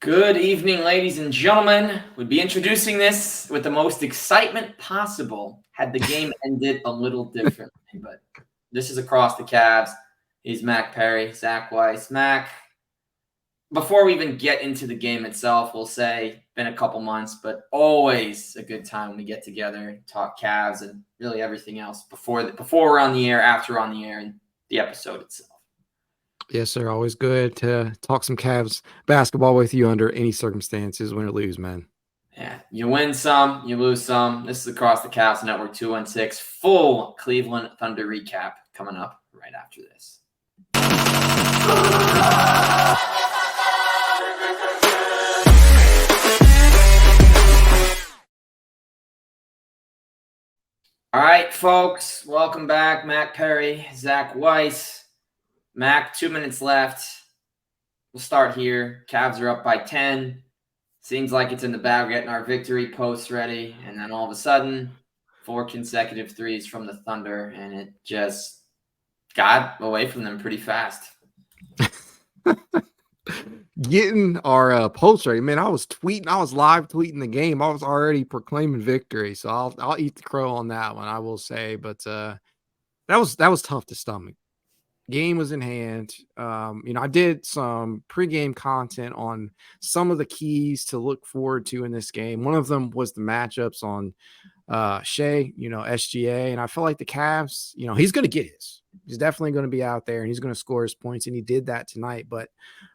Good evening, ladies and gentlemen. We'd be introducing this with the most excitement possible had the game ended a little differently. But this is Across the Cavs. He's Mack Perry, Zach Weiss. Mac, before we even get into the game itself, we'll say been a couple months, but always a good time when we get together, talk Cavs and really everything else before we're on the air, after we're on the air, and the episode itself. Yes, sir. Always good to talk some Cavs basketball with you under any circumstances, win or lose, man. Yeah, you win some, you lose some. This is Across the Cavs Network 216. Full Cleveland Thunder recap coming up right after this. All right, folks, welcome back. Mack Perry, Zach Weiss. Mac, 2 minutes left. We'll start here. Cavs are up by 10. Seems like it's in the bag. We're getting our victory post ready. And then all of a sudden, 4 consecutive threes from the Thunder. And it just got away from them pretty fast. Getting our post ready, man. I was live tweeting the game. I was already proclaiming victory. So I'll eat the crow on that one, I will say. But that was tough to stomach. Game was in hand. I did some pregame content on some of the keys to look forward to in this game. One of them was the matchups on Shea, SGA. And I felt like the Cavs, he's going to get his. He's definitely going to be out there and he's going to score his points. And he did that tonight. But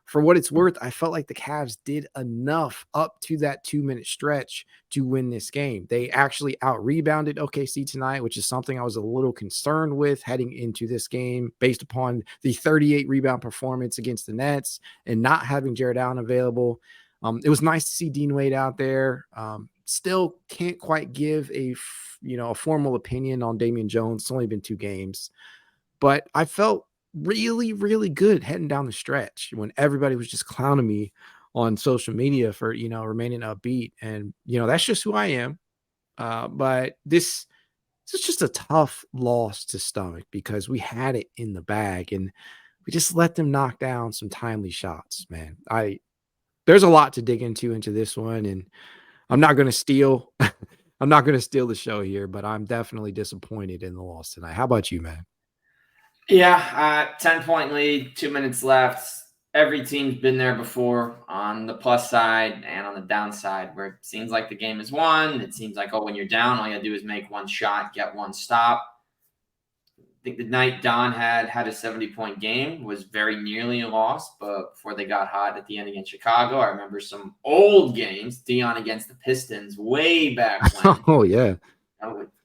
for what it's worth, I felt like the Cavs did enough up to that 2-minute stretch to win this game. They actually out-rebounded OKC tonight, which is something I was a little concerned with heading into this game based upon the 38 rebound performance against the Nets and not having Jared Allen available. It was nice to see Dean Wade out there. Still can't quite give a formal opinion on Damian Jones. It's only been 2 games. But I felt really, really good heading down the stretch when everybody was just clowning me on social media for, remaining upbeat. And, that's just who I am. But this is just a tough loss to stomach because we had it in the bag and we just let them knock down some timely shots, man. There's a lot to dig into this one, and I'm not going to steal. I'm not going to steal the show here, but I'm definitely disappointed in the loss tonight. How about you, man? Yeah, 10-point lead, 2 minutes left. Every team's been there before on the plus side and on the downside where it seems like the game is won. It seems like, when you're down, all you got to do is make one shot, get one stop. I think the night Don had a 70-point game was very nearly a loss, but before they got hot at the end against Chicago, I remember some old games, Dion against the Pistons way back when. Oh, yeah.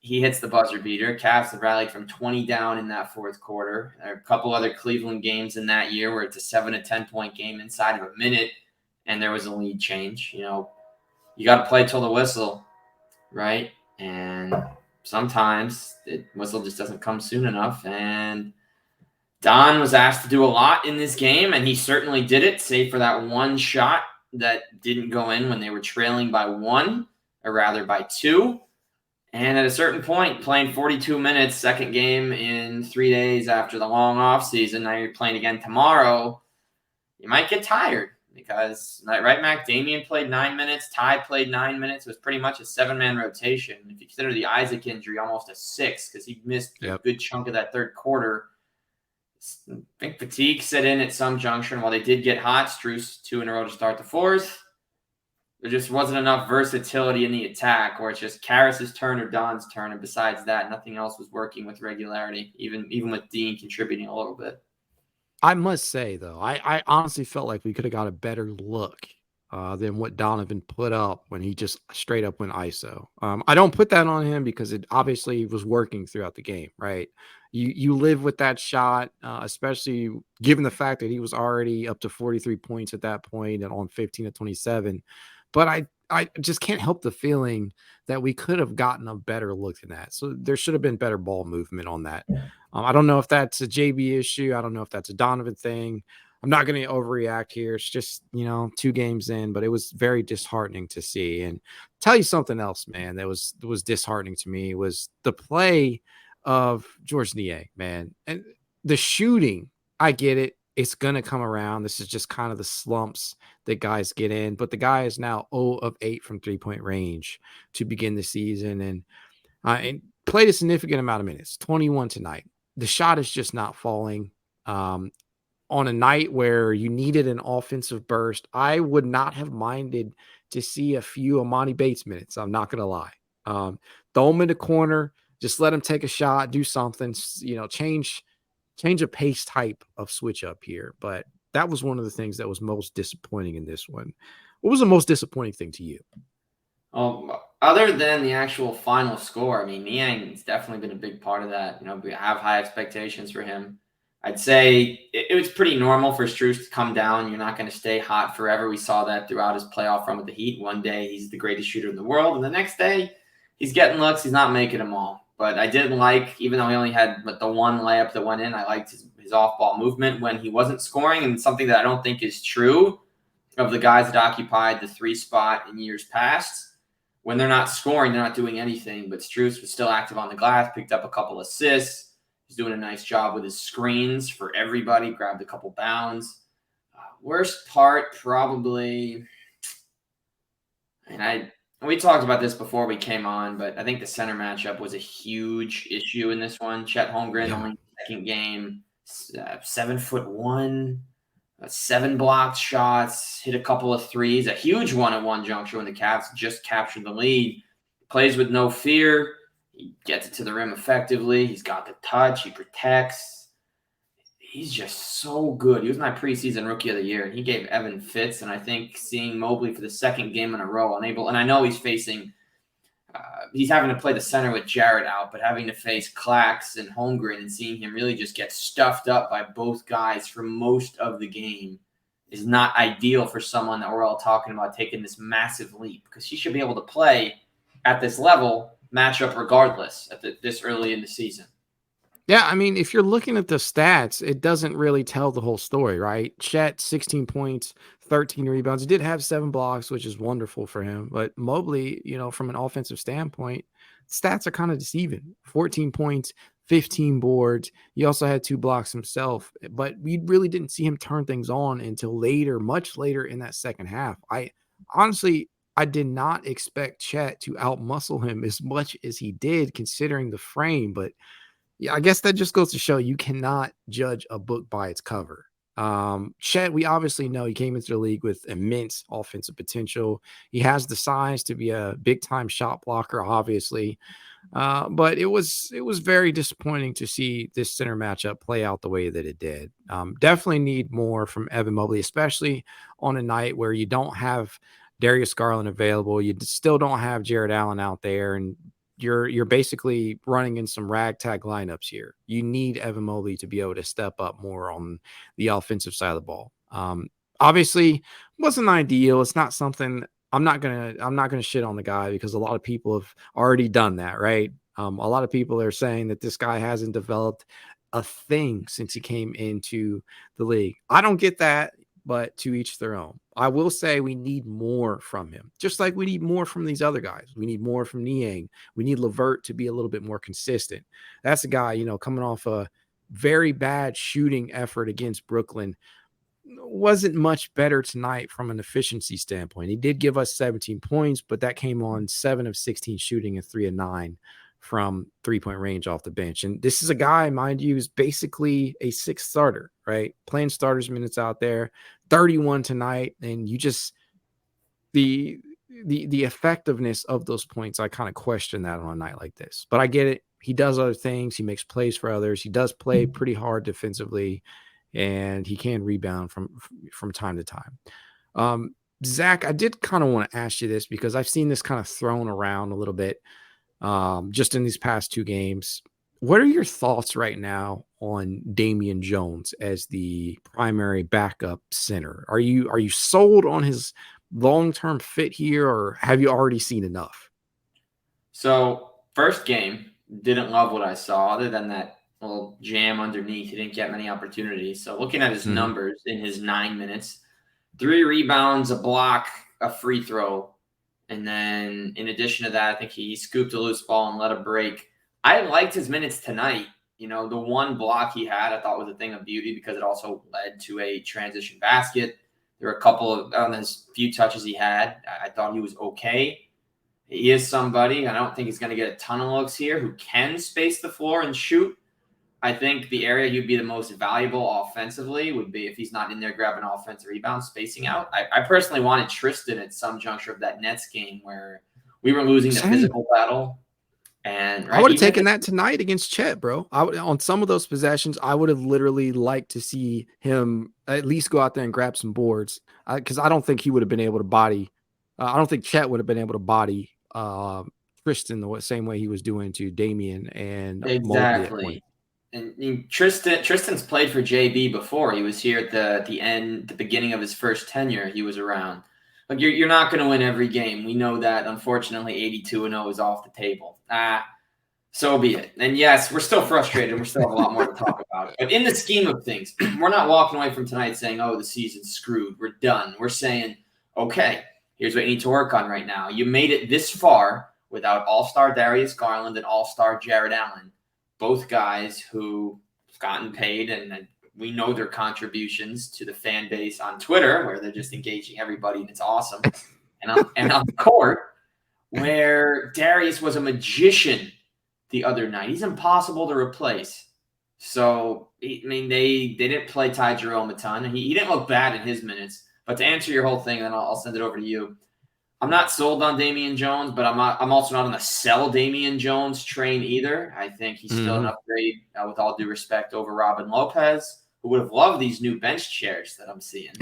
He hits the buzzer beater. Cavs have rallied from 20 down in that fourth quarter. There are a couple other Cleveland games in that year where it's a 7 to 10-point game inside of a minute, and there was a lead change. You got to play till the whistle, right? And sometimes the whistle just doesn't come soon enough. And Don was asked to do a lot in this game, and he certainly did it, save for that one shot that didn't go in when they were trailing by 1, or rather by 2. And at a certain point, playing 42 minutes, second game in 3 days after the long off season, now you're playing again tomorrow, you might get tired because, right, Mac, Damian played 9 minutes, Ty played 9 minutes. It was pretty much a 7-man rotation. If you consider the Isaac injury, almost a 6 because he missed a good chunk of that third quarter. I think fatigue set in at some juncture, and while they did get hot, Strus 2 in a row to start the fourth. There just wasn't enough versatility in the attack where it's just Karas's turn or Don's turn. And besides that, nothing else was working with regularity, even with Dean contributing a little bit. I must say, though, I honestly felt like we could have got a better look than what Donovan put up when he just straight up went ISO. I don't put that on him because it obviously was working throughout the game, right? You live with that shot, especially given the fact that he was already up to 43 points at that point and on 15 to 27. But I just can't help the feeling that we could have gotten a better look than that. So there should have been better ball movement on that. I don't know if that's a JB issue. I don't know if that's a Donovan thing. I'm not going to overreact here. It's just, 2 games in, but it was very disheartening to see. And tell you something else, man, that was disheartening to me was the play of Georges Niang, man. And the shooting, I get it. It's going to come around. This is just kind of the slumps that guys get in. But the guy is now 0 of 8 from 3-point range to begin the season, and played a significant amount of minutes, 21 tonight. The shot is just not falling. On a night where you needed an offensive burst, I would not have minded to see a few Amani Bates minutes. I'm not going to lie. Throw him in the corner, just let him take a shot, do something, change a pace type of switch up here. But that was one of the things that was most disappointing in this one. What was the most disappointing thing to you? Other than the actual final score, I mean, Niang's definitely been a big part of that. We have high expectations for him. I'd say it was pretty normal for Strus to come down. You're not going to stay hot forever. We saw that throughout his playoff run with the Heat. One day he's the greatest shooter in the world, and the next day he's getting looks. He's not making them all. But I did like, even though he only had the one layup that went in, I liked his off-ball movement when he wasn't scoring, and something that I don't think is true of the guys that occupied the 3 spot in years past. When they're not scoring, they're not doing anything. But Strus was still active on the glass, picked up a couple assists. He's doing a nice job with his screens for everybody, grabbed a couple bounds. Worst part, probably, and we talked about this before we came on, but I think the center matchup was a huge issue in this one. Chet Holmgren, only second game, 7'1", 7 blocked shots, hit a couple of threes, a huge one at one juncture when the Cavs just captured the lead. Plays with no fear. He gets it to the rim effectively. He's got the touch. He protects. He's just so good. He was my preseason rookie of the year, and he gave Evan fits. And I think seeing Mobley for the second game in a row unable, and I know he's facing he's having to play the center with Jarrett out, but having to face Clax and Holmgren and seeing him really just get stuffed up by both guys for most of the game is not ideal for someone that we're all talking about taking this massive leap, because he should be able to play at this level, matchup regardless at this early in the season. Yeah, I mean, if you're looking at the stats, it doesn't really tell the whole story, right? Chet, 16 points, 13 rebounds. He did have 7 blocks, which is wonderful for him. But Mobley, from an offensive standpoint, stats are kind of deceiving. 14 points, 15 boards. He also had 2 blocks himself. But we really didn't see him turn things on until later, much later in that second half. I did not expect Chet to outmuscle him as much as he did, considering the frame. But yeah, I guess that just goes to show you cannot judge a book by its cover. Chet, we obviously know he came into the league with immense offensive potential. He has the size to be a big time shot blocker, obviously. But it was very disappointing to see this center matchup play out the way that it did. Definitely need more from Evan Mobley, especially on a night where you don't have Darius Garland available. You still don't have Jared Allen out there, and you're basically running in some ragtag lineups here. You need Evan Mobley to be able to step up more on the offensive side of the ball. Obviously, wasn't ideal. It's not something I'm not gonna shit on the guy, because a lot of people have already done that, right? A lot of people are saying that this guy hasn't developed a thing since he came into the league. I don't get that, but to each their own. I will say we need more from him, just like we need more from these other guys. We need more from Niang. We need Levert to be a little bit more consistent. That's a guy, coming off a very bad shooting effort against Brooklyn, wasn't much better tonight from an efficiency standpoint. He did give us 17 points, but that came on 7 of 16 shooting and 3 of 9 from 3-point range off the bench. And this is a guy, mind you, is basically a 6th starter, right? Playing starters minutes out there, 31 tonight. And you just, the effectiveness of those points, I kind of question that on a night like this, but I get it. He does other things. He makes plays for others. He does play pretty hard defensively, and he can rebound from time to time. Zach, I did kind of want to ask you this, because I've seen this kind of thrown around a little bit just in these past 2 games. What are your thoughts right now on Damian Jones as the primary backup center? Are you sold on his long-term fit here, or have you already seen enough? So first game, didn't love what I saw other than that little jam underneath. He didn't get many opportunities. So looking at his numbers in his 9 minutes, 3 rebounds, a block, a free throw. And then in addition to that, I think he scooped a loose ball and let a break. I liked his minutes tonight. The one block he had, I thought was a thing of beauty because it also led to a transition basket. There were a couple of, on those few touches he had, I thought he was okay. He is somebody, I don't think he's going to get a ton of looks here, who can space the floor and shoot. I think the area he'd be the most valuable offensively would be if he's not in there grabbing offensive rebounds, spacing out. I personally wanted Tristan at some juncture of that Nets game where we were losing the physical battle. And I would have taken that tonight against Chet, bro. On some of those possessions, I would have literally liked to see him at least go out there and grab some boards, because I don't think he would have been able to body. I don't think Chet would have been able to body Tristan the same way he was doing to Damian and exactly. And Tristan's played for JB before. He was here at the beginning of his first tenure. He was around. Like you're not going to win every game. We know that. Unfortunately, 82-0 is off the table. So be it. And yes, we're still frustrated. We still have a lot more to talk about. But in the scheme of things, we're not walking away from tonight saying, "Oh, the season's screwed. We're done." We're saying, "Okay, here's what you need to work on right now. You made it this far without All-Star Darius Garland and All-Star Jared Allen, both guys who have gotten paid and." We know their contributions to the fan base on Twitter, where they're just engaging everybody, and it's awesome. And on the court, where Darius was a magician the other night. He's impossible to replace. So, I mean, they didn't play Ty Jerome a ton. He didn't look bad in his minutes. But to answer your whole thing, then I'll send it over to you. I'm not sold on Damian Jones, but I'm also not on the sell Damian Jones train either. I think he's still an upgrade, with all due respect, over Robin Lopez, who would have loved these new bench chairs that I'm seeing.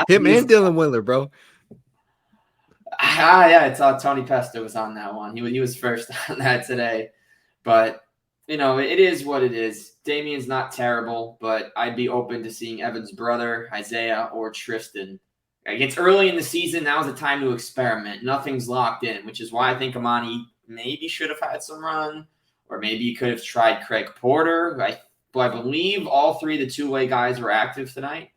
Him and Dylan Windler, bro. Yeah, it's Tony Pesta was on that one. He was first on that today. But, it is what it is. Damian's not terrible, but I'd be open to seeing Evan's brother, Isaiah, or Tristan. It's early in the season. Now's the time to experiment. Nothing's locked in, which is why I think Amani maybe should have had some run, or maybe he could have tried Craig Porter. I believe all three of the two-way guys were active tonight.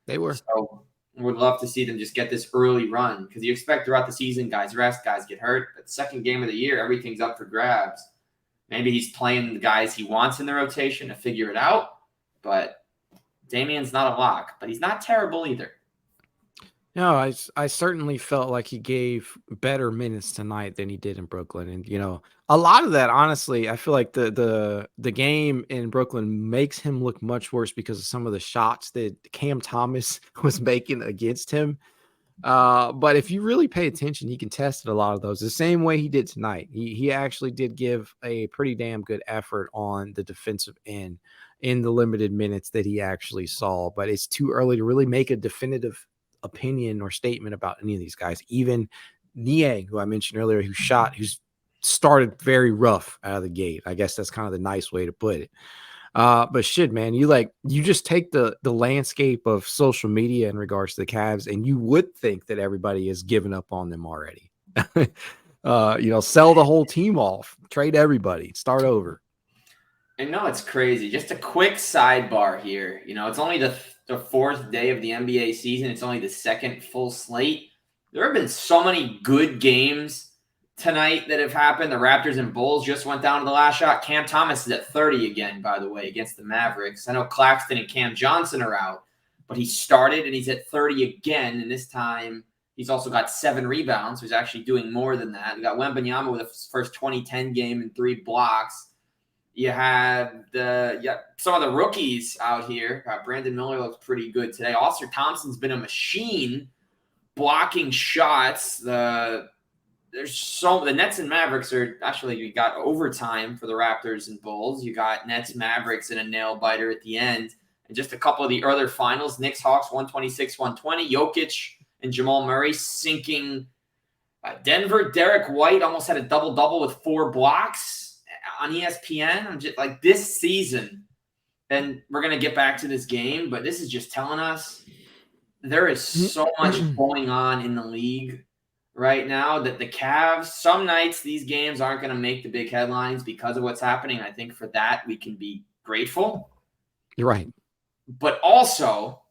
They were. So would love to see them just get this early run, because you expect throughout the season guys rest, guys get hurt. But the second game of the year, everything's up for grabs. Maybe he's playing the guys he wants in the rotation to figure it out. But Damian's not a lock, but he's not terrible either. No, I certainly felt like he gave better minutes tonight than he did in Brooklyn. And, a lot of that, honestly, I feel like the game in Brooklyn makes him look much worse because of some of the shots that Cam Thomas was making against him. But if you really pay attention, he contested a lot of those the same way he did tonight. He actually did give a pretty damn good effort on the defensive end in the limited minutes that he actually saw. But it's too early to really make a definitive opinion or statement about any of these guys. Even Niang, who I mentioned earlier, who's started very rough out of the gate. I guess that's kind of the nice way to put it. But shit, man, you just take the landscape of social media in regards to the Cavs, and you would think that everybody has given up on them already. Sell the whole team off, trade everybody, start over. I know it's crazy. Just a quick sidebar here. It's only the fourth day of the NBA season. It's only the second full slate. There have been so many good games tonight that have happened. The Raptors and Bulls just went down to the last shot. Cam Thomas is at 30 again, by the way, against the Mavericks. I know Claxton and Cam Johnson are out, but he started and he's at 30 again. And this time he's also got 7 rebounds. So he's actually doing more than that. We got Wembanyama with his first 20-10 game and 3 blocks. You have some of the rookies out here. Brandon Miller looks pretty good today. Austin Thompson's been a machine blocking shots. The Nets and Mavericks are actually, you got overtime for the Raptors and Bulls. You got Nets Mavericks and a nail biter at the end. And just a couple of the other finals, Knicks Hawks 126-120. Jokic and Jamal Murray sinking Denver. Derek White almost had a double-double with 4 blocks on ESPN. I'm just like, this season, and we're going to get back to this game, but this is just telling us there is so much going on in the league right now that the Cavs, some nights these games aren't going to make the big headlines because of what's happening. I think for that we can be grateful. You're right. But also,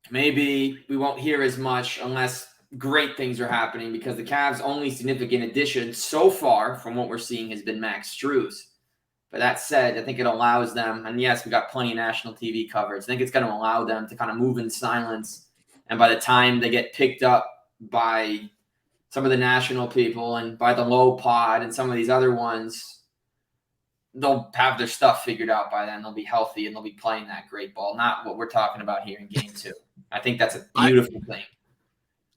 maybe we won't hear as much unless great things are happening, because the Cavs' only significant addition so far from what we're seeing has been Max Strus. But that said, I think it allows them, and yes, we got plenty of national TV coverage. I think it's going to allow them to kind of move in silence. And by the time they get picked up by some of the national people and by the low pod and some of these other ones, they'll have their stuff figured out by then. They'll be healthy and they'll be playing that great ball, not what we're talking about here in game 2. I think that's a beautiful thing.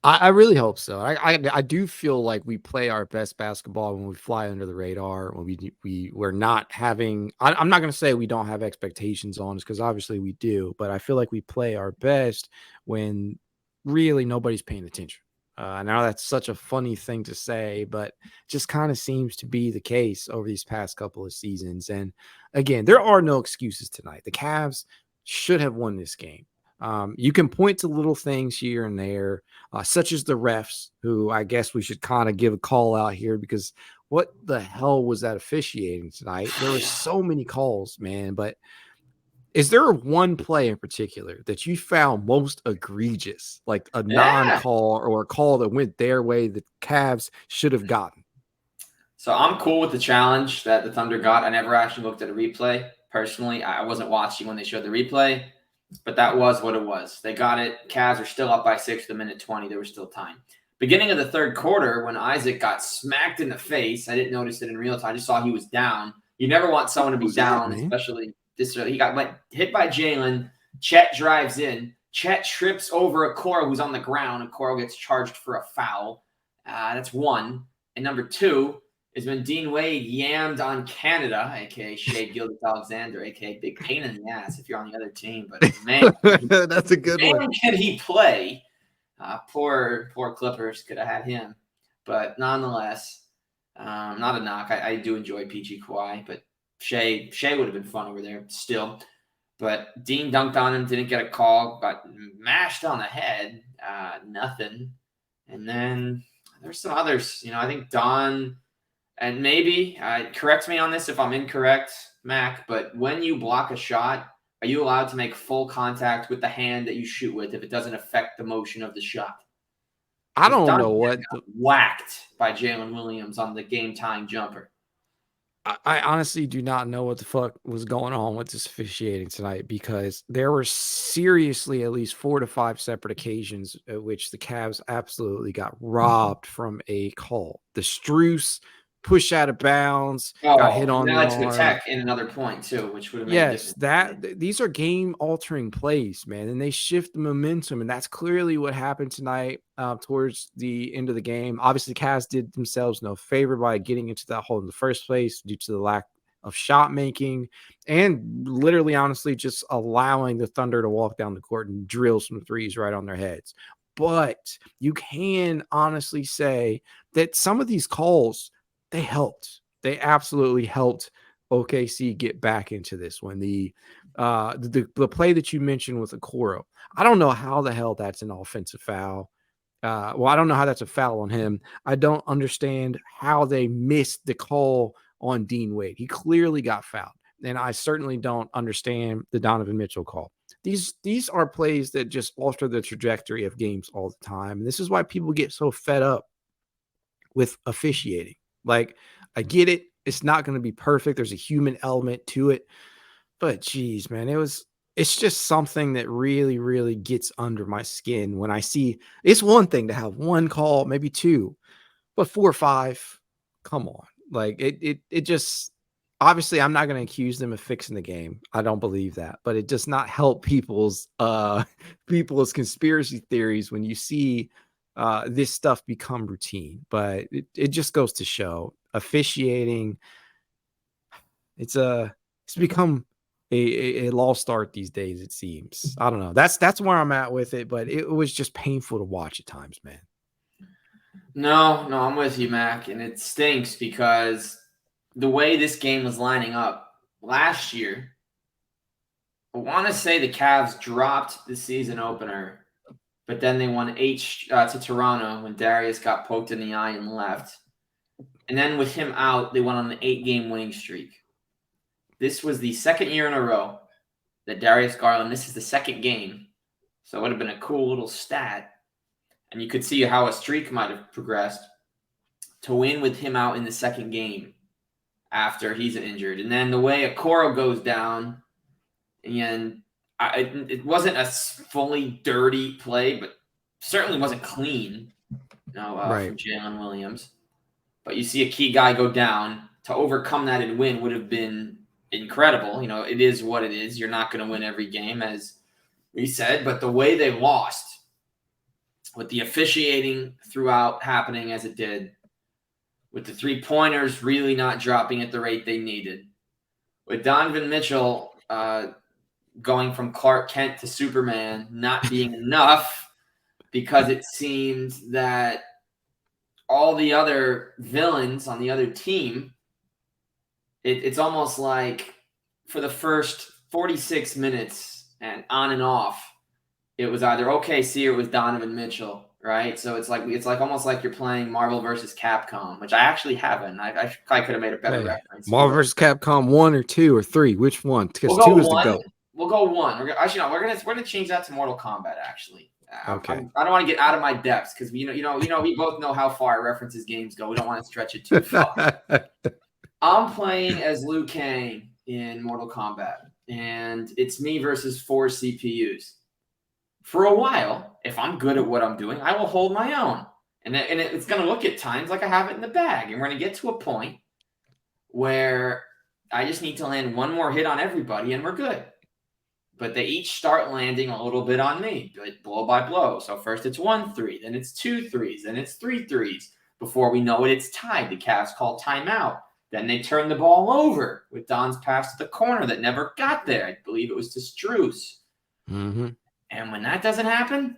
I really hope so. I do feel like we play our best basketball when we fly under the radar, when we're not having. I'm not going to say we don't have expectations on us, because obviously we do, but I feel like we play our best when really nobody's paying attention. I know that's such a funny thing to say, but just kind of seems to be the case over these past couple of seasons. And again, there are no excuses tonight. The Cavs should have won this game. You can point to little things here and there, such as the refs, who I guess we should kind of give a call out here, because what the hell was that officiating tonight? There were so many calls, man. But is there one play in particular that you found most egregious, like a non-call or a call that went their way that Cavs should have gotten? So I'm cool with the challenge that the Thunder got. I never actually looked at a replay. Personally, I wasn't watching when they showed the replay. But that was what it was. They got it. Cavs are still up by 6 to the minute 20. There was still time. Beginning of the third quarter, when Isaac got smacked in the face, I didn't notice it in real time. I just saw he was down. You never want someone to be down, especially this early. He got hit by Jalen. Chet drives in. Chet trips over Okoro, who's on the ground. Okoro gets charged for a foul. That's one. And number 2 is when Dean Wade yammed on Canada, a.k.a. Shea Gilgeous-Alexander, a.k.a. big pain in the ass if you're on the other team. But, man, that's a good one. Can he play? Poor Clippers could have had him. But nonetheless, not a knock. I do enjoy PG Kawhi, but Shea would have been fun over there still. But Dean dunked on him, didn't get a call, got mashed on the head, nothing. And then there's some others. I think Don – and maybe, correct me on this if I'm incorrect, Mac, but when you block a shot, are you allowed to make full contact with the hand that you shoot with if it doesn't affect the motion of the shot? I don't know what whacked by Jalen Williams on the game-tying jumper. I honestly do not know what the fuck was going on with this officiating tonight, because there were seriously at least 4 to 5 separate occasions at which the Cavs absolutely got robbed from a call. The Strus push out of bounds, got hit on the arm. Tech in another point too, which would have made these are game-altering plays, man, and they shift the momentum, and that's clearly what happened tonight towards the end of the game. Obviously, the Cavs did themselves no favor by getting into that hole in the first place due to the lack of shot making and literally, honestly, just allowing the Thunder to walk down the court and drill some threes right on their heads. But you can honestly say that some of these calls, they helped. They absolutely helped OKC get back into this one. The play that you mentioned with Okoro, I don't know how the hell that's an offensive foul. I don't know how that's a foul on him. I don't understand how they missed the call on Dean Wade. He clearly got fouled. And I certainly don't understand the Donovan Mitchell call. These are plays that just alter the trajectory of games all the time. And this is why people get so fed up with officiating. Like, I get it. It's not going to be perfect. There's a human element to it. But geez, man, it's just something that really, really gets under my skin when I see. It's one thing to have one call, maybe 2, but 4 or 5, come on. Like, it just, obviously I'm not going to accuse them of fixing the game. I don't believe that, but it does not help people's conspiracy theories when you see this stuff become routine. But it just goes to show officiating. It's become a lost art these days, it seems. I don't know. That's where I'm at with it, but it was just painful to watch at times, man. No, I'm with you, Mac, and it stinks because the way this game was lining up last year, I want to say the Cavs dropped the season opener, but then they won 8 to Toronto when Darius got poked in the eye and left. And then with him out, they went on an 8-game winning streak. This was the second year in a row that Darius Garland, this is the second game, so it would have been a cool little stat. And you could see how a streak might have progressed to win with him out in the second game after he's injured. And then the way Okoro goes down, and it wasn't a fully dirty play, but certainly wasn't clean, Right. from Jalen Williams. But you see a key guy go down, to overcome that and win would have been incredible. It is what it is. You're not going to win every game, as we said, but the way they lost, with the officiating throughout happening as it did, with the three-pointers really not dropping at the rate they needed, with Donovan Mitchell going from Clark Kent to Superman not being enough, because it seemed that all the other villains on the other team, it's almost like for the first 46 minutes and on and off, it was either OKC or it was Donovan Mitchell, right? So it's like almost like you're playing Marvel versus Capcom, which I actually haven't. I probably could have made a better reference. Marvel vs. Capcom 1 or 2 or 3? Which one? Because We'll 2 is one. the GOAT. We'll go 1. We're gonna change that to Mortal Kombat. Actually, Okay. I don't want to get out of my depths, because we both know how far references games go. We don't want to stretch it too far. I'm playing as Liu Kang in Mortal Kombat, and it's me versus 4 CPUs. For a while, if I'm good at what I'm doing, I will hold my own. And it's going to look at times like I have it in the bag. And we're going to get to a point where I just need to land one more hit on everybody, and we're good. But they each start landing a little bit on me, blow by blow. So first it's 1 3, then it's 2 3s, then it's 3 3s. Before we know it, it's tied. The Cavs call timeout. Then they turn the ball over with Don's pass to the corner that never got there. I believe it was to Strus. Mm-hmm. And when that doesn't happen,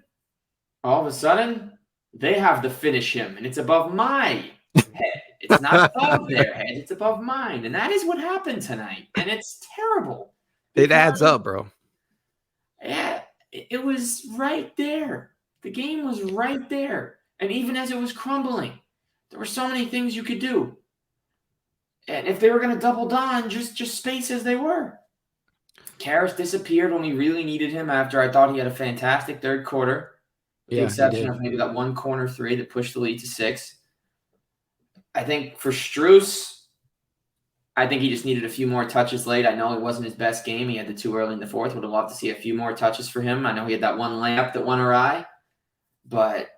all of a sudden, they have to finish him, and it's above my head. It's not above their head. It's above mine. And that is what happened tonight. And it's terrible. It adds up, bro. Yeah, it was right there. The game was right there. And even as it was crumbling, there were so many things you could do. And if they were going to double Don, just space as they were. Karras disappeared when we really needed him, after I thought he had a fantastic third quarter, with the exception of maybe that one corner 3 that pushed the lead to 6. I think for Strus, I think he just needed a few more touches late. I know it wasn't his best game. He had the 2 early in the fourth. Would have loved to see a few more touches for him. I know he had that one layup that went awry. But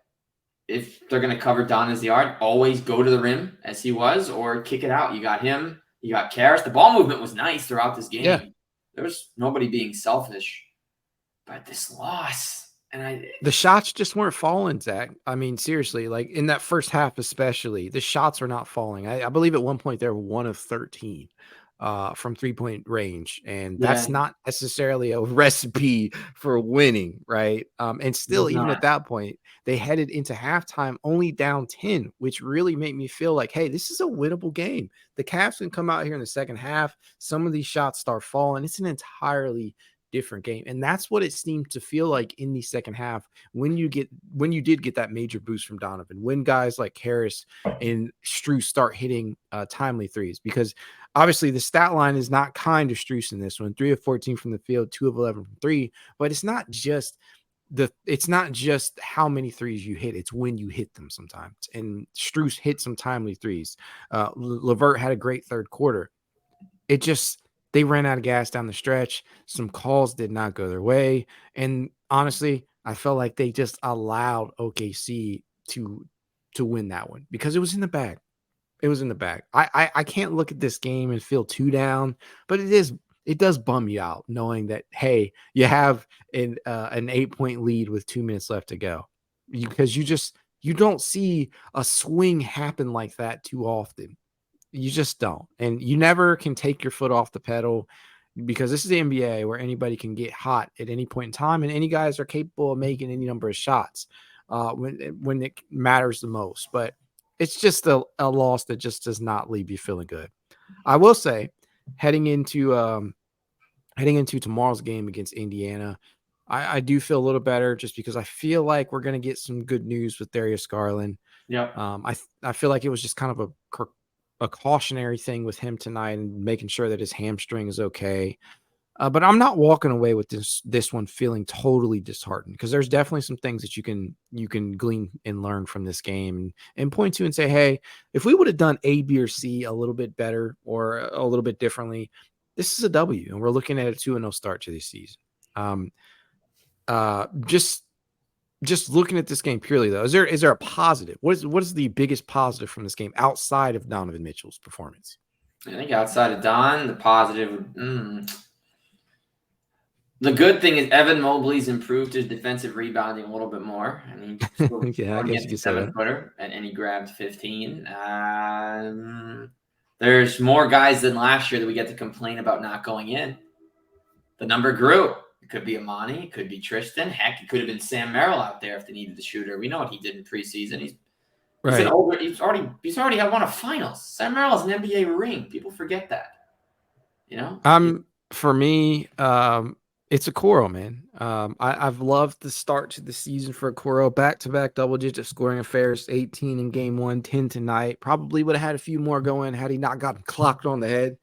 if they're going to cover Don as the yard, always go to the rim as he was, or kick it out. You got him. You got Karras. The ball movement was nice throughout this game. Yeah. There was nobody being selfish. But this loss, the shots just weren't falling, Zach. I mean, seriously, like in that first half especially, the shots were not falling. I believe at one point they were 1 of 13 from 3-point range, and that's not necessarily a recipe for winning, right? And still, even at that point, they headed into halftime only down 10, which really made me feel like, hey, this is a winnable game. The Cavs can come out here in the second half. Some of these shots start falling. It's an entirely different game, and that's what it seemed to feel like in the second half when you did get that major boost from Donovan, when guys like Karras and Strus start hitting timely threes, because obviously the stat line is not kind to Strus in this one. 3 of 14 from the field, 2 of 11 from 3, but it's not just how many threes you hit, it's when you hit them sometimes. And Strus hit some timely threes. LeVert had a great third quarter. They ran out of gas down the stretch. Some calls did not go their way. And honestly, I felt like they just allowed OKC to win that one because it was in the bag. It was in the bag. I can't look at this game and feel too down, but it does bum you out knowing that, hey, you have an 8-point lead with 2 minutes left to go, because you don't see a swing happen like that too often. You just don't. And you never can take your foot off the pedal, because this is the NBA where anybody can get hot at any point in time, and any guys are capable of making any number of shots when it matters the most. But it's just a loss that just does not leave you feeling good. I will say, heading into tomorrow's game against Indiana, I do feel a little better, just because I feel like we're going to get some good news with Darius Garland. Yeah. I feel like it was just kind of a cautionary thing with him tonight, and making sure that his hamstring is okay. But I'm not walking away with this one feeling totally disheartened, because there's definitely some things that you can glean and learn from this game, and point to and say, hey, if we would have done A, B, or C a little bit better or a little bit differently, this is a W, and we're looking at a 2-0 start to this season. Um, just looking at this game purely, though, is there a positive? What is the biggest positive from this game outside of Donovan Mitchell's performance? I think outside of Don, the positive. The good thing is Evan Mobley's improved his defensive rebounding a little bit more. I mean, Yeah, I guess you against a could say that. 7-footer, and he grabbed 15. There's more guys than last year that we get to complain about not going in. The number grew. It could be Amani. It could be Tristan. Heck, it could have been Sam Merrill out there if they needed the shooter. We know what he did in preseason. He's an Right. older. He's already had won a finals. Sam Merrill has an NBA ring. People forget that. You know. For me, it's Okoro, man. I've loved the start to the season for Okoro. Back-to-back double-digit scoring affairs, 18 in game 1, 10 tonight. Probably would have had a few more going had he not gotten clocked on the head.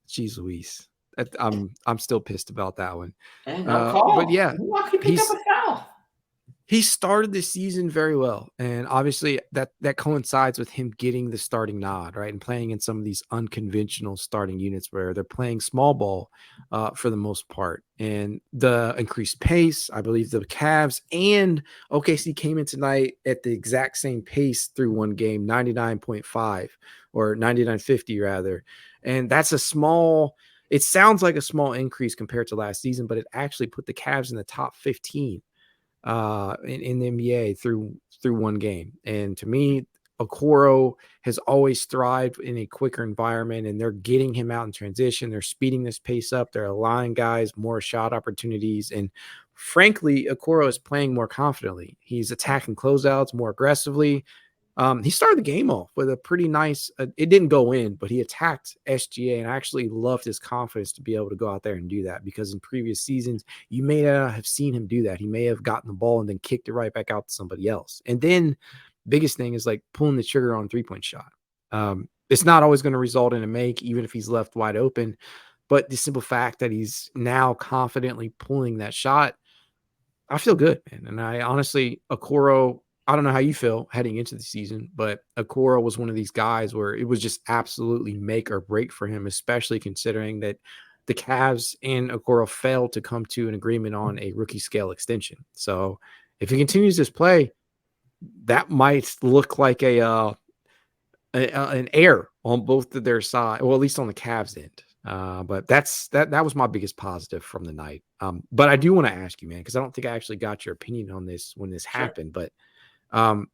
Jeez Louise. I'm still pissed about that one. And no call. But yeah, He picked up a foul. he started the season very well, and obviously that coincides with him getting the starting nod, right, and playing in some of these unconventional starting units where they're playing small ball for the most part. And the increased pace, I believe the Cavs and OKC came in tonight at the exact same pace through one game, 99.5 or 99.50 rather, and that's a small. It sounds like a small increase compared to last season, but it actually put the Cavs in the top 15 in the NBA through one game. And to me, Okoro has always thrived in a quicker environment, and they're getting him out in transition. They're speeding this pace up. They're allowing guys more shot opportunities. And frankly, Okoro is playing more confidently. He's attacking closeouts more aggressively. He started the game off with a pretty nice, it didn't go in, but he attacked SGA, and I actually loved his confidence to be able to go out there and do that, because in previous seasons, you may not have seen him do that. He may have gotten the ball and then kicked it right back out to somebody else. And then biggest thing is like pulling the trigger on 3-point shot. It's not always going to result in a make, even if he's left wide open, but the simple fact that he's now confidently pulling that shot, I feel good, man. And I honestly, Okoro, I don't know how you feel heading into the season, but Okoro was one of these guys where it was just absolutely make or break for him, especially considering that the Cavs and Okoro failed to come to an agreement on a rookie scale extension. So if he continues this play, that might look like an error on both of their side, or at least on the Cavs end. But that was my biggest positive from the night. But I do want to ask you, man, because I don't think I actually got your opinion on this when this happened. But how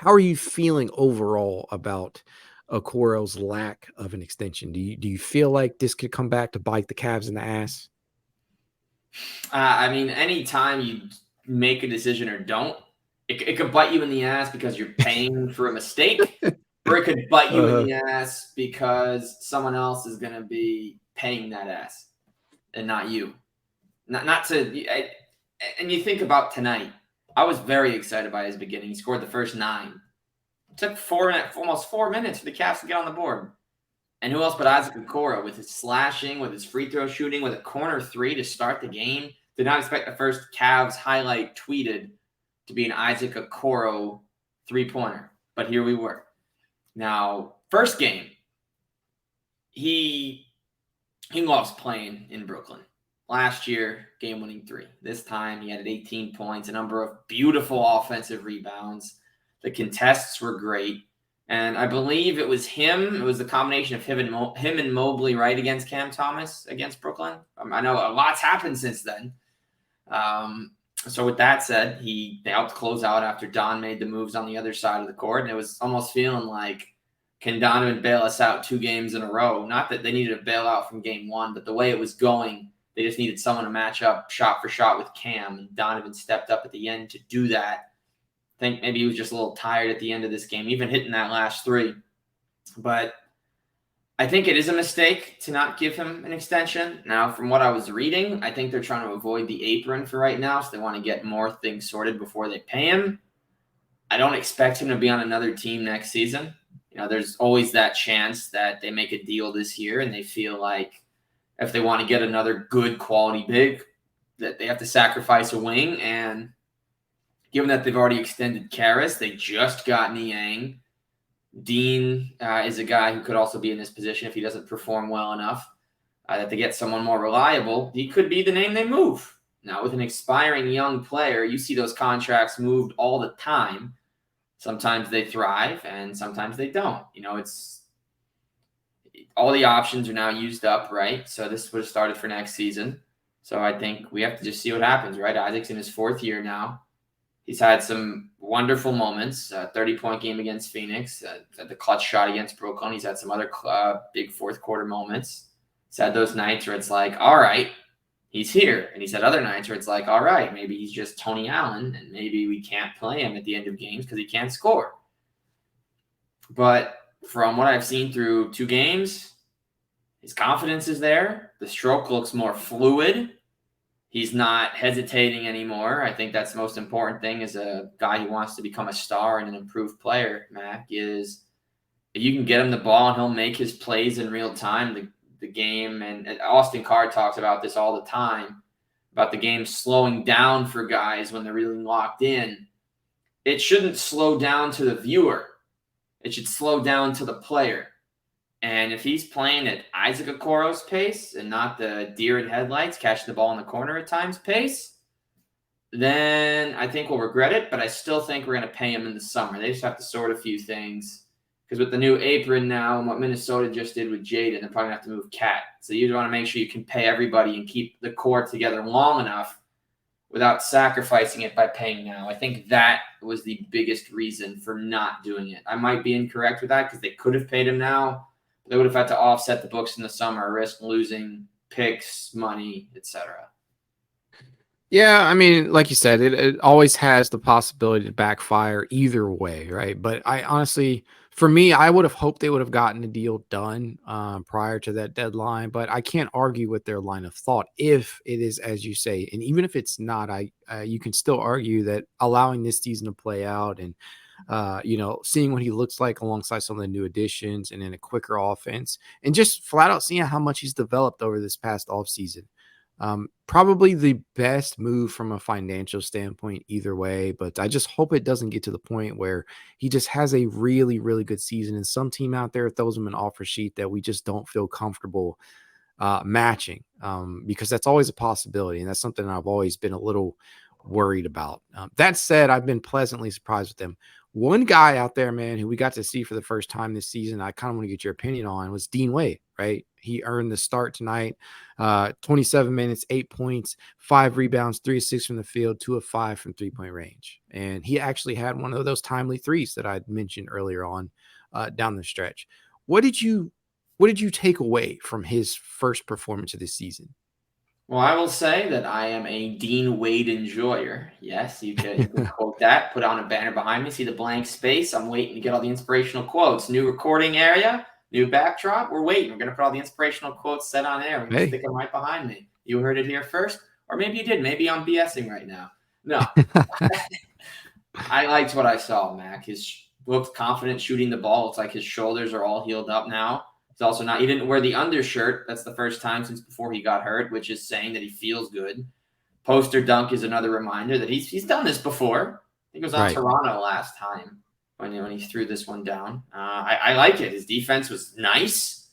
are you feeling overall about Okoro's lack of an extension? Do you feel like this could come back to bite the Cavs in the ass? I mean, anytime you make a decision or don't, it could bite you in the ass because you're paying for a mistake, or it could bite you in the ass because someone else is going to be paying that ass and not you. Not to, and you think about tonight. I was very excited by his beginning. He scored the first 9. It took almost 4 minutes for the Cavs to get on the board. And who else but Isaac Okoro, with his slashing, with his free throw shooting, with a corner 3 to start the game. Did not expect the first Cavs highlight tweeted to be an Isaac Okoro 3-pointer. But here we were. Now, first game, he loves playing in Brooklyn. Last year, game-winning 3. This time, he had 18 points, a number of beautiful offensive rebounds. The contests were great. And I believe it was him. It was the combination of him and Mobley, right, against Cam Thomas against Brooklyn. I know a lot's happened since then. So with that said, they helped close out after Don made the moves on the other side of the court. And it was almost feeling like, can Donovan bail us out 2 games in a row? Not that they needed a bailout from game 1, but the way it was going, they just needed someone to match up shot for shot with Cam. And Donovan stepped up at the end to do that. I think maybe he was just a little tired at the end of this game, even hitting that last 3. But I think it is a mistake to not give him an extension. Now, from what I was reading, I think they're trying to avoid the apron for right now, so they want to get more things sorted before they pay him. I don't expect him to be on another team next season. There's always that chance that they make a deal this year and they feel like if they want to get another good quality big, that they have to sacrifice a wing. And given that they've already extended Karras, they just got Niang. Dean is a guy who could also be in this position if he doesn't perform well enough. That they get someone more reliable, he could be the name they move. Now, with an expiring young player, you see those contracts moved all the time. Sometimes they thrive, and sometimes they don't. It's all the options are now used up, right? So this would have started for next season. So I think we have to just see what happens, right? Isaac's in his 4th year now. He's had some wonderful moments, 30-point game against Phoenix, the clutch shot against Brooklyn. He's had some other big fourth-quarter moments. He's had those nights where it's like, all right, he's here. And he's had other nights where it's like, all right, maybe he's just Tony Allen, and maybe we can't play him at the end of games because he can't score. But from what I've seen through 2 games, his confidence is there. The stroke looks more fluid. He's not hesitating anymore. I think that's the most important thing as a guy who wants to become a star and an improved player, Mac, is if you can get him the ball and he'll make his plays in real time, the game, and Austin Carr talks about this all the time, about the game slowing down for guys when they're really locked in. It shouldn't slow down to the viewer. It should slow down to the player. And if he's playing at Isaac Okoro's pace and not the deer in headlights, catching the ball in the corner at times pace, then I think we'll regret it. But I still think we're going to pay him in the summer. They just have to sort a few things. Because with the new apron now and what Minnesota just did with Jaden, they're probably going to have to move Cat. So you want to make sure you can pay everybody and keep the core together long enough without sacrificing it by paying now. I think that was the biggest reason for not doing it. I might be incorrect with that because they could have paid him now. They would have had to offset the books in the summer, risk losing picks, money, etc. Yeah, I mean, like you said, it always has the possibility to backfire either way, right? But I honestly, for me, I would have hoped they would have gotten the deal done prior to that deadline. But I can't argue with their line of thought if it is as you say, and even if it's not, you can still argue that allowing this season to play out and seeing what he looks like alongside some of the new additions and in a quicker offense and just flat out seeing how much he's developed over this past offseason. Probably the best move from a financial standpoint either way, but I just hope it doesn't get to the point where he just has a really, really good season and some team out there throws him an offer sheet that we just don't feel comfortable matching, because that's always a possibility. And that's something I've always been a little worried about. That said, I've been pleasantly surprised with them. One guy out there, man, who we got to see for the first time this season, I kind of want to get your opinion on, was Dean Wade, right? He earned the start tonight, 27 minutes, 8 points, 5 rebounds, 3 of 6 from the field, 2 of 5 from 3-point range. And he actually had one of those timely threes that I mentioned earlier on down the stretch. What did you take away from his first performance of this season? Well, I will say that I am a Dean Wade enjoyer. Yes, you can quote that, put on a banner behind me, see the blank space. I'm waiting to get all the inspirational quotes. New recording area, new backdrop. We're waiting. We're going to put all the inspirational quotes set on air. We're going to stick them right behind me. You heard it here first, or maybe you did. Maybe I'm BSing right now. No. I liked what I saw, Mac. His looked confident shooting the ball. It's like his shoulders are all healed up now. He's also not – he didn't wear the undershirt. That's the first time since before he got hurt, which is saying that he feels good. Poster dunk is another reminder that he's done this before. I think it was on Toronto last time when he threw this one down. I like it. His defense was nice.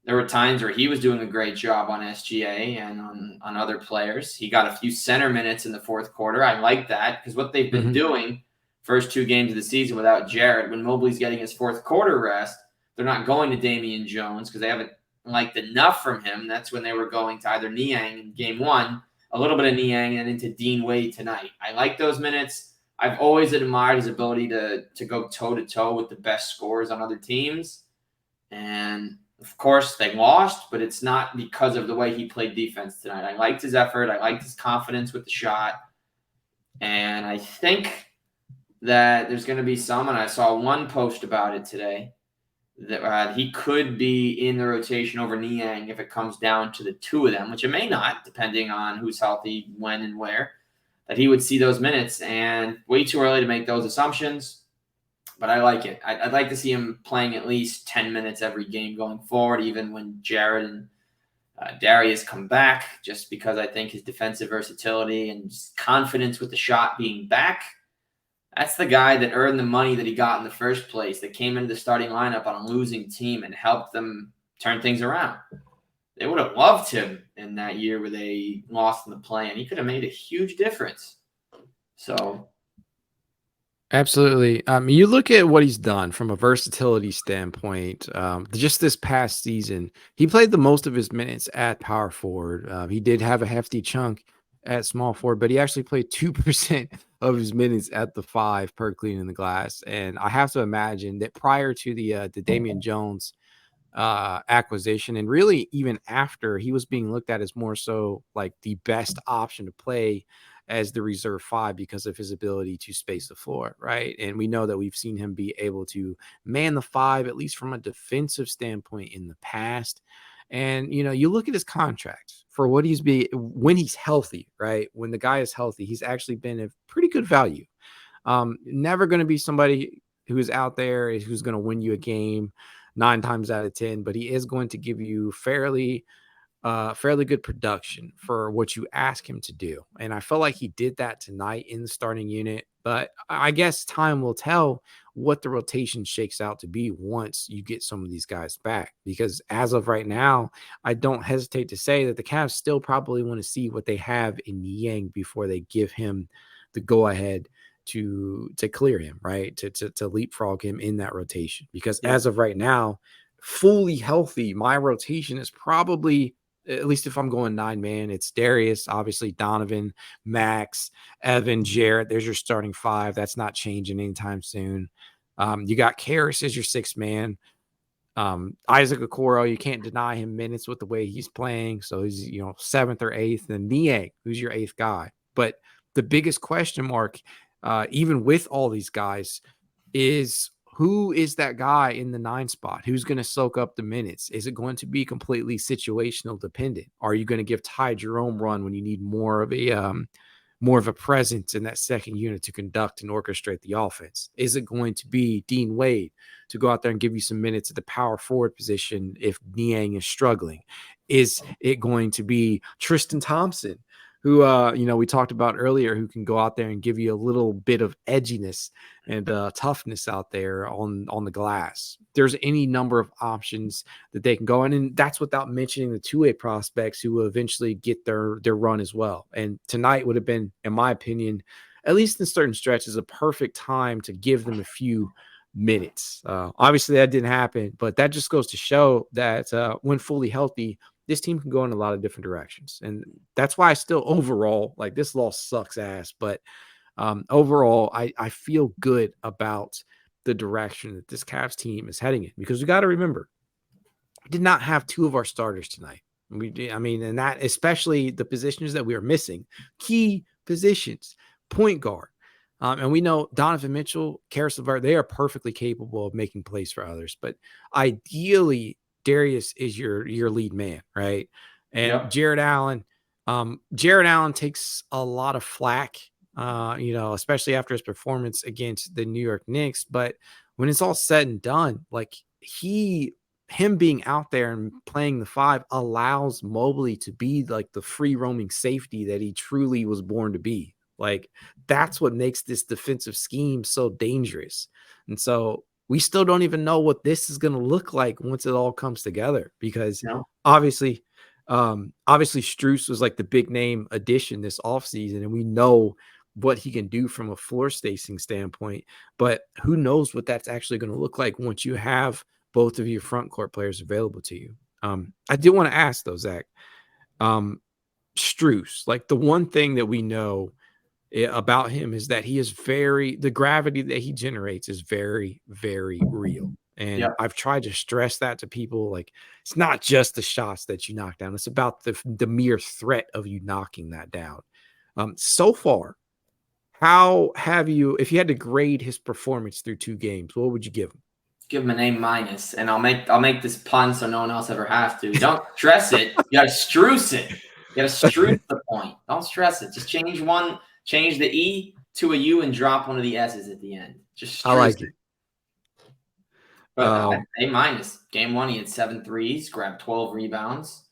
There were times where he was doing a great job on SGA and on other players. He got a few center minutes in the fourth quarter. I like that because what they've been doing first 2 games of the season without Jarrett, when Mobley's getting his fourth quarter rest, they're not going to Damian Jones because they haven't liked enough from him. That's when they were going to either Niang in game 1, a little bit of Niang, and into Dean Wade tonight. I like those minutes. I've always admired his ability to go toe-to-toe with the best scorers on other teams. And, of course, they lost, but it's not because of the way he played defense tonight. I liked his effort. I liked his confidence with the shot. And I think that there's going to be some, and I saw one post about it today, that he could be in the rotation over Niang if it comes down to the 2 of them, which it may not, depending on who's healthy, when, and where, that he would see those minutes. And way too early to make those assumptions, but I like it. I'd like to see him playing at least 10 minutes every game going forward, even when Jared and Darius come back just because I think his defensive versatility and confidence with the shot being back. That's the guy that earned the money that he got in the first place, that came into the starting lineup on a losing team and helped them turn things around. They would have loved him in that year where they lost in the play, and he could have made a huge difference. So Absolutely. You look at what he's done from a versatility standpoint. Just this past season, he played the most of his minutes at power forward. He did have a hefty chunk at small forward, but he actually played 2% of his minutes at the 5 per cleaning the glass. And I have to imagine that prior to the Damian Jones acquisition, and really even after, he was being looked at as more so like the best option to play as the reserve 5 because of his ability to space the floor, right? And we know that we've seen him be able to man the 5, at least from a defensive standpoint, in the past. And you look at his contract for what when he's healthy, right? When the guy is healthy, he's actually been a pretty good value. Never going to be somebody who is out there who's going to win you a game 9 times out of 10, but he is going to give you fairly good production for what you ask him to do. And I felt like he did that tonight in the starting unit. But I guess time will tell what the rotation shakes out to be once you get some of these guys back. Because as of right now, I don't hesitate to say that the Cavs still probably want to see what they have in Yang before they give him the go ahead to clear him, right? To leapfrog him in that rotation. Because as of right now, fully healthy, my rotation is probably, at least if I'm going 9-man, it's Darius, obviously Donovan, Max, Evan, Jarrett. There's your starting 5. That's not changing anytime soon. You got Karras as your 6-man. Isaac Okoro, you can't deny him minutes with the way he's playing. So he's, 7th or 8th. And Niang, who's your 8th guy. But the biggest question mark, even with all these guys, is who is that guy in the 9 spot? Who's going to soak up the minutes? Is it going to be completely situational dependent? Are you going to give Ty Jerome run when you need more of a presence in that second unit to conduct and orchestrate the offense? Is it going to be Dean Wade to go out there and give you some minutes at the power forward position if Niang is struggling? Is it going to be Tristan Thompson, who we talked about earlier, who can go out there and give you a little bit of edginess and toughness out there on the glass? There's any number of options that they can go in, and that's without mentioning the 2-way prospects who will eventually get their run as well. And tonight would have been, in my opinion, at least in certain stretches, a perfect time to give them a few minutes. Obviously that didn't happen, but that just goes to show that when fully healthy, this team can go in a lot of different directions. And that's why I still overall, like, this loss sucks ass, but overall, I feel good about the direction that this Cavs team is heading in, because we got to remember, we did not have 2 of our starters tonight. And that, especially the positions that we are missing, key positions, point guard. And we know Donovan Mitchell, Caris LeVert, they are perfectly capable of making plays for others. But ideally, Darius is your lead man, right? And Jared Allen takes a lot of flack, especially after his performance against the New York Knicks. But when it's all said and done, like, him being out there and playing the 5 allows Mobley to be like the free roaming safety that he truly was born to be. Like, that's what makes this defensive scheme so dangerous. And so we still don't even know what this is going to look like once it all comes together, because obviously Strus was like the big name addition this offseason, and we know what he can do from a floor spacing standpoint, but who knows what that's actually going to look like once you have both of your front court players available to you. I did want to ask though, Zach, Strus, like, the one thing that we know about him is that the gravity that he generates is very, very real. And I've tried to stress that to people. Like, it's not just the shots that you knock down. It's about the mere threat of you knocking that down. So far, how have you, if you had to grade his performance through 2 games, what would you give him? Give him an A-, and I'll make this pun so no one else ever has to. Don't stress it. You gotta struce it. You gotta struce the point. Don't stress it. Just change the E to a U and drop one of the S's at the end. Just struce I like it. But A-. Game 1, he had 7 threes, grabbed 12 rebounds.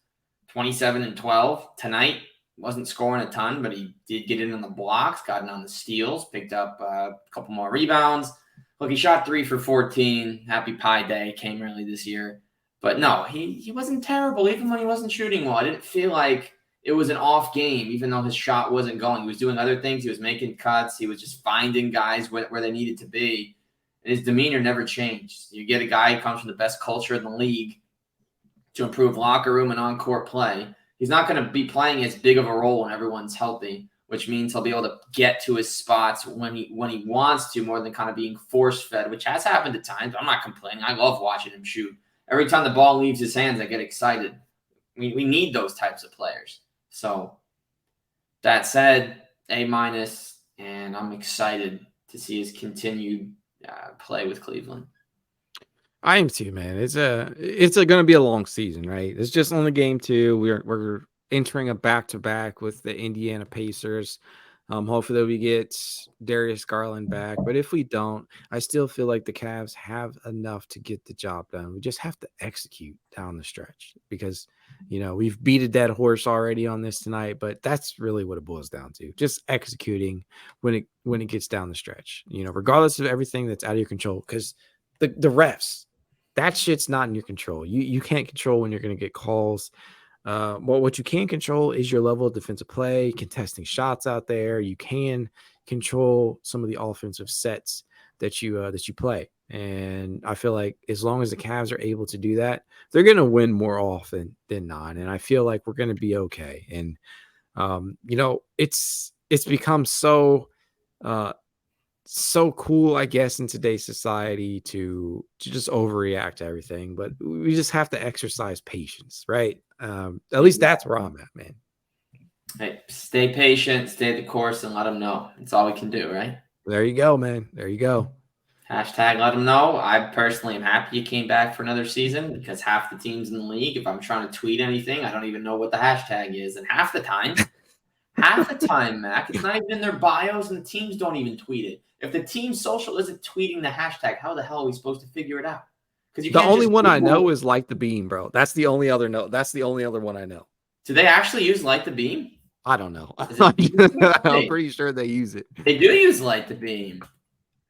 27 and 12 tonight. Wasn't scoring a ton, but he did get in on the blocks, got in on the steals, picked up a couple more rebounds. Look, he shot 3 for 14. Happy Pie Day came early this year. But no, he wasn't terrible, even when he wasn't shooting well. I didn't feel like it was an off game, even though his shot wasn't going. He was doing other things. He was making cuts. He was just finding guys where they needed to be. And his demeanor never changed. You get a guy who comes from the best culture in the league to improve locker room and on-court play. He's not going to be playing as big of a role when everyone's healthy, which means he'll be able to get to his spots when he wants to, more than kind of being force-fed, which has happened at times. I'm not complaining. I love watching him shoot. Every time the ball leaves his hands, I get excited. We need those types of players. So that said, A-, and I'm excited to see his continued play with Cleveland. I am too, man. It's going to be a long season, right? It's just only game 2. We're entering a back-to-back with the Indiana Pacers. Hopefully we get Darius Garland back, but if we don't, I still feel like the Cavs have enough to get the job done. We just have to execute down the stretch because, we've beat a dead horse already on this tonight, but that's really what it boils down to. Just executing when it gets down the stretch, regardless of everything that's out of your control, because the refs, that shit's not in your control. You can't control when you're going to get calls. Well, what you can control is your level of defensive play, contesting shots out there. You can control some of the offensive sets that you play. And I feel like as long as the Cavs are able to do that, they're going to win more often than not. And I feel like we're going to be okay. And it's become so cool, I guess, in today's society to just overreact to everything, but we just have to exercise patience, right? At least that's where I'm at, man. Hey, stay patient, stay the course, and let them know. That's all we can do, right? There you go, man. There you go. Hashtag let them know. I personally am happy you came back for another season because half the teams in the league, if I'm trying to tweet anything, I don't even know what the hashtag is. And half the time, Mac, it's not even in their bios, and the teams don't even tweet it. If the team social isn't tweeting the hashtag, how the hell are we supposed to figure it out? Because the only one I know is Like the Beam, bro. That's the only other That's the only other one I know. Do they actually use Like the Beam? I don't know. I'm pretty sure they use it. They do use Like the Beam.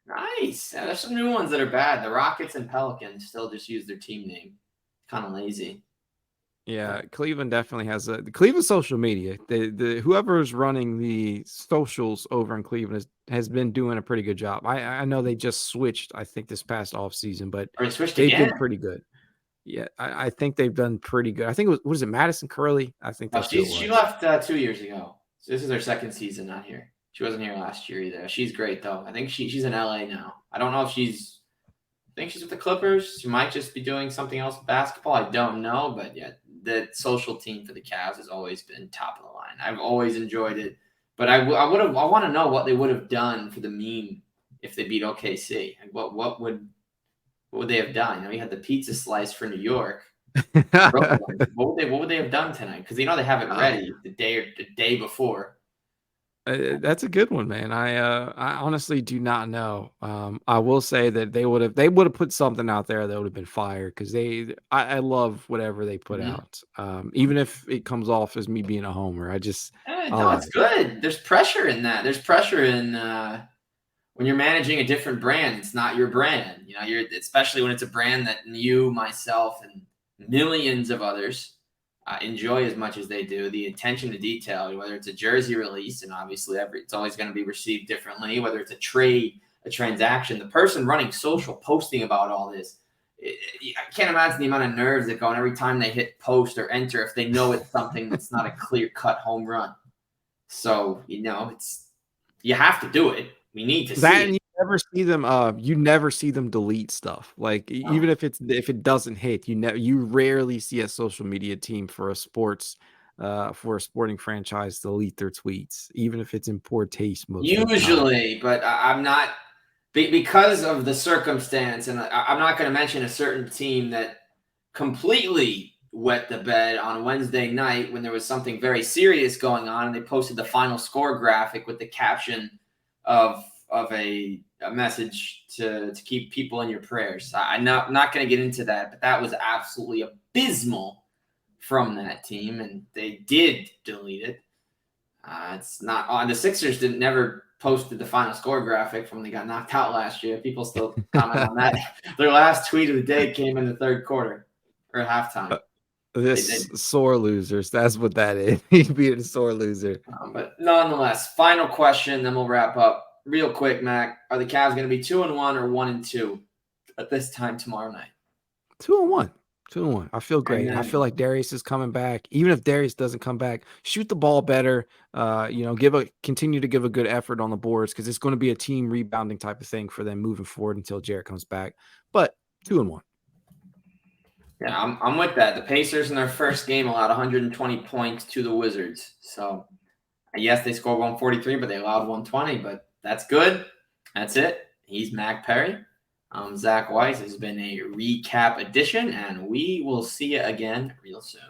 Nice. Yeah, there's some new ones that are bad. The Rockets and Pelicans still just use their team name. Kind of lazy. Yeah, Cleveland definitely has the Cleveland social media. The whoever's running the socials over in Cleveland has been doing a pretty good job. I know they just switched, I think, this past off season, but they've been pretty good. Yeah, I think they've done pretty good. I think it was it Madison Curley? I think that's she left 2 years ago. So this is her second season not here. She wasn't here last year either. She's great though. I think she's in LA now. I don't know if I think she's with the Clippers. She might just be doing something else with basketball. I don't know, but yeah, the social team for the Cavs has always been top of the line. I've always enjoyed it, but I want to know what they would have done for the meme if they beat OKC. What would they have done? We had the pizza slice for New York. What would they have done tonight? Because they have it ready the day before. That's a good one, man. I honestly do not know. I will say that they would have put something out there that would have been fire because I love whatever they put out. Even if it comes off as me being a homer, it's good. There's pressure in that. There's pressure in when you're managing a different brand. It's not your brand. You're especially when it's a brand that you, myself, and millions of others enjoy as much as they do. The attention to detail, whether it's a jersey release, and obviously it's always going to be received differently, whether it's a trade, a transaction, the person running social posting about all this, I can't imagine the amount of nerves that go on every time they hit post or enter if they know it's something that's not a clear-cut home run. So, you have to do it. We need to see it. You never see them delete stuff. Like even if it doesn't hit, you rarely see a social media team for a sporting franchise delete their tweets, even if it's in poor taste. Usually, but I'm not because of the circumstance, and I'm not going to mention a certain team that completely wet the bed on Wednesday night when there was something very serious going on, and they posted the final score graphic with the caption of a message to keep people in your prayers. I'm not going to get into that, but that was absolutely abysmal from that team, and they did delete it. It's not on. The Sixers didn't never posted the final score graphic from when they got knocked out last year. People still comment on that. Their last tweet of the day came in the third quarter or halftime. Sore losers. That's what that is. He's being a sore loser. But nonetheless, final question, then we'll wrap up real quick. Mac, are the Cavs going to be 2-1 or 1-2 at this time tomorrow night? 2-1. 2-1. I feel great. I feel like Darius is coming back. Even if Darius doesn't come back, shoot the ball better. Continue to give a good effort on the boards because it's going to be a team rebounding type of thing for them moving forward until Jarrett comes back. But 2-1. Yeah, I'm with that. The Pacers in their first game allowed 120 points to the Wizards. So, yes, they scored 143, but they allowed 120. But that's good. That's it. He's Mack Perry. Zach Weiss has been a recap edition, and we will see you again real soon.